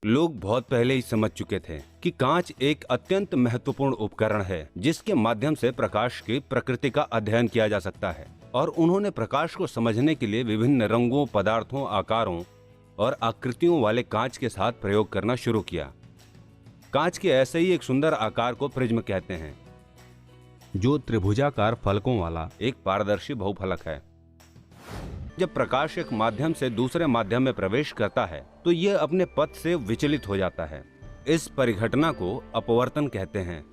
लोग बहुत पहले ही समझ चुके थे कि कांच एक अत्यंत महत्वपूर्ण उपकरण है जिसके माध्यम से प्रकाश की प्रकृति का अध्ययन किया जा सकता है, और उन्होंने प्रकाश को समझने के लिए विभिन्न रंगों, पदार्थों, आकारों और आकृतियों वाले कांच के साथ प्रयोग करना शुरू किया। कांच के ऐसे ही एक सुंदर आकार को प्रिज्म कहते हैं, जो त्रिभुजाकार फलकों वाला एक पारदर्शी बहुफलक है। जब प्रकाश एक माध्यम से दूसरे माध्यम में प्रवेश करता है तो यह अपने पथ से विचलित हो जाता है। इस परिघटना को अपवर्तन कहते हैं।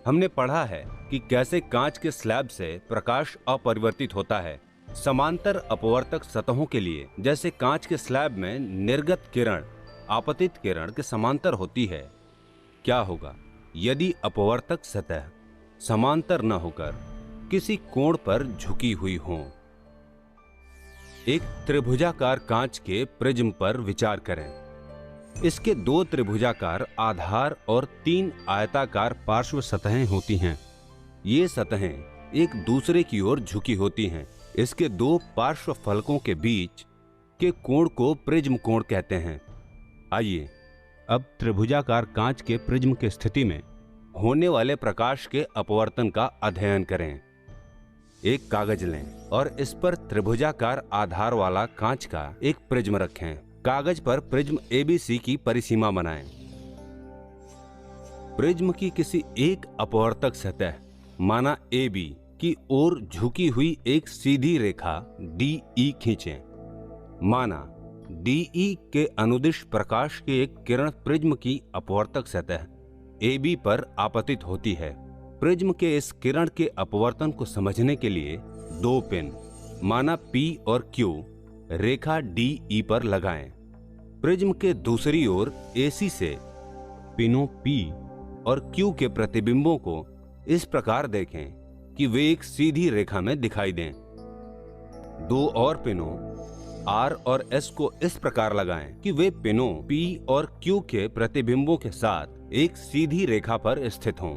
हमने पढ़ा है कि कैसे कांच के स्लैब से प्रकाश अपरिवर्तित होता है। समांतर अपवर्तक सतहों के लिए, जैसे कांच के स्लैब में निर्गत किरण आपतित किरण के समांतर होती है, क्या होगा यदि अपवर्तक सतह समांतर न होकर किसी कोण पर झुकी हुई हो। एक त्रिभुजाकार कांच के प्रिज्म पर विचार करें। इसके 2 त्रिभुजाकार आधार और 3 आयताकार पार्श्व सतहें होती हैं। ये सतहें एक दूसरे की ओर झुकी होती हैं। इसके 2 पार्श्व फलकों के बीच के कोण को प्रिज्म कोण कहते हैं। आइए अब त्रिभुजाकार कांच के प्रिज्म की स्थिति में होने वाले प्रकाश के अपवर्तन का अध्ययन करें। एक कागज लें और इस पर त्रिभुजाकार आधार वाला कांच का एक प्रिज्म रखें। कागज पर प्रिज्म ABC की परिसीमा बनाएं। प्रिज्म की किसी एक अपवर्तक सतह माना AB की ओर झुकी हुई एक सीधी रेखा DE खींचें। माना DE के अनुदिश प्रकाश की एक किरण प्रिज्म की अपवर्तक सतह AB पर आपतित होती है। प्रिज्म के इस किरण के अपवर्तन को समझने के लिए 2 पिन माना P और Q रेखा DE पर लगाएं। प्रिज्म के दूसरी ओर AC से पिनों P और Q के प्रतिबिंबों को इस प्रकार देखें कि वे एक सीधी रेखा में दिखाई दें। 2 और पिनों R और S को इस प्रकार लगाएं कि वे पिनों P और Q के प्रतिबिंबों के साथ एक सीधी रेखा पर स्थित हों।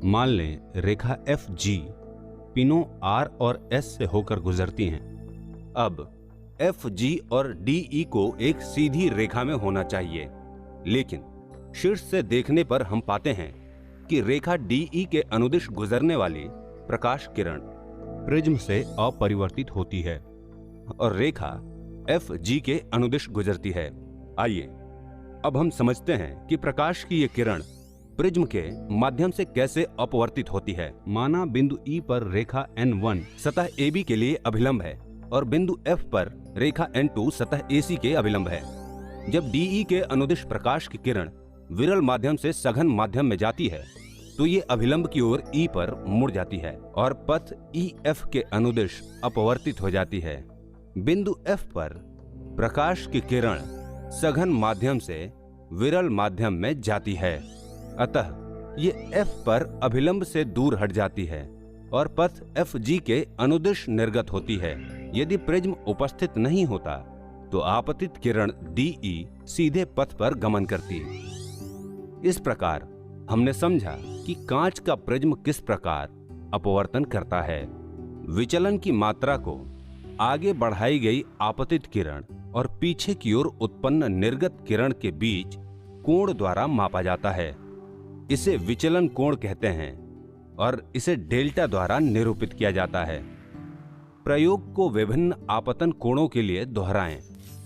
मान लें रेखा FG पिनों R और S से होकर गुजरती हैं। अब FG और DE को एक सीधी रेखा में होना चाहिए, लेकिन शीर्ष से देखने पर हम पाते हैं कि रेखा DE के अनुदिश गुजरने वाली प्रकाश किरण प्रिज्म से अपरिवर्तित होती है और रेखा FG के अनुदिश गुजरती है। आइए अब हम समझते हैं कि प्रकाश की ये किरण प्रिज्म के माध्यम से कैसे अपवर्तित होती है। माना बिंदु E पर रेखा N1 सतह AB के लिए अभिलंब है और बिंदु F पर रेखा N2 सतह AC के अभिलंब है। जब DE के अनुदिश प्रकाश की किरण विरल माध्यम से सघन माध्यम में जाती है तो ये अभिलंब की ओर E पर मुड़ जाती है और पथ EF के अनुदिश अपवर्तित हो जाती है। बिंदु F पर प्रकाश की किरण सघन माध्यम से विरल माध्यम में जाती है, अतः ये F पर अभिलंब से दूर हट जाती है और पथ FG के अनुदिश निर्गत होती है। यदि प्रिज्म उपस्थित नहीं होता तो आपतित किरण DE सीधे पथ पर गमन करती। इस प्रकार हमने समझा कि कांच का प्रिज्म किस प्रकार अपवर्तन करता है। विचलन की मात्रा को आगे बढ़ाई गई आपतित किरण और पीछे की ओर उत्पन्न निर्गत किरण के बीच कोण द्वारा मापा जाता है। इसे विचलन कोण कहते हैं और इसे डेल्टा द्वारा निरूपित किया जाता है। प्रयोग को विभिन्न आपतन कोणों के लिए दोहराएं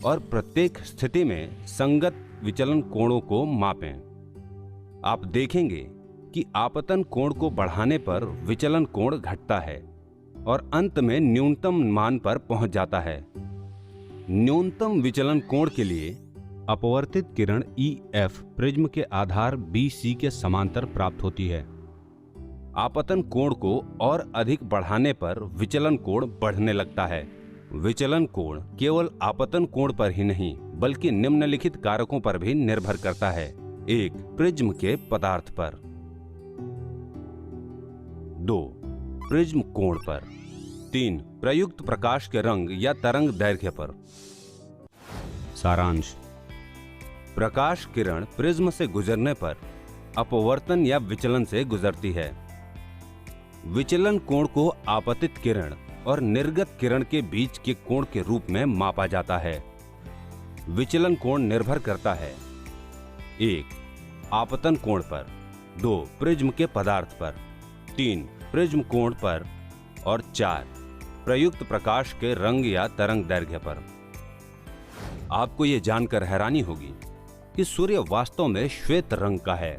और प्रत्येक स्थिति में संगत विचलन कोणों को मापें। आप देखेंगे कि आपतन कोण को बढ़ाने पर विचलन कोण घटता है और अंत में न्यूनतम मान पर पहुंच जाता है। न्यूनतम विचलन कोण के लिए अपवर्तित किरण EF प्रिज्म के आधार BC के समांतर प्राप्त होती है। आपतन कोण को और अधिक बढ़ाने पर विचलन कोण बढ़ने लगता है। विचलन कोण केवल आपतन कोण पर ही नहीं बल्कि निम्नलिखित कारकों पर भी निर्भर करता है। 1. प्रिज्म के पदार्थ पर। 2. प्रिज्म कोण पर। 3. प्रयुक्त प्रकाश के रंग या तरंग दैर्घ्य पर। सारांश: प्रकाश किरण प्रिज्म से गुजरने पर अपवर्तन या विचलन से गुजरती है। विचलन कोण को आपतित किरण और निर्गत किरण के बीच के कोण के रूप में मापा जाता है। विचलन कोण निर्भर करता है 1. आपतन कोण पर, 2. प्रिज्म के पदार्थ पर, 3. प्रिज्म कोण पर और 4. प्रयुक्त प्रकाश के रंग या तरंग दैर्घ्य पर। आपको यह जानकर हैरानी होगी कि सूर्य वास्तव में श्वेत रंग का है।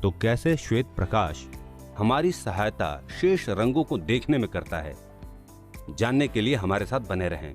तो कैसे श्वेत प्रकाश हमारी सहायता शेष रंगों को देखने में करता है, जानने के लिए हमारे साथ बने रहें।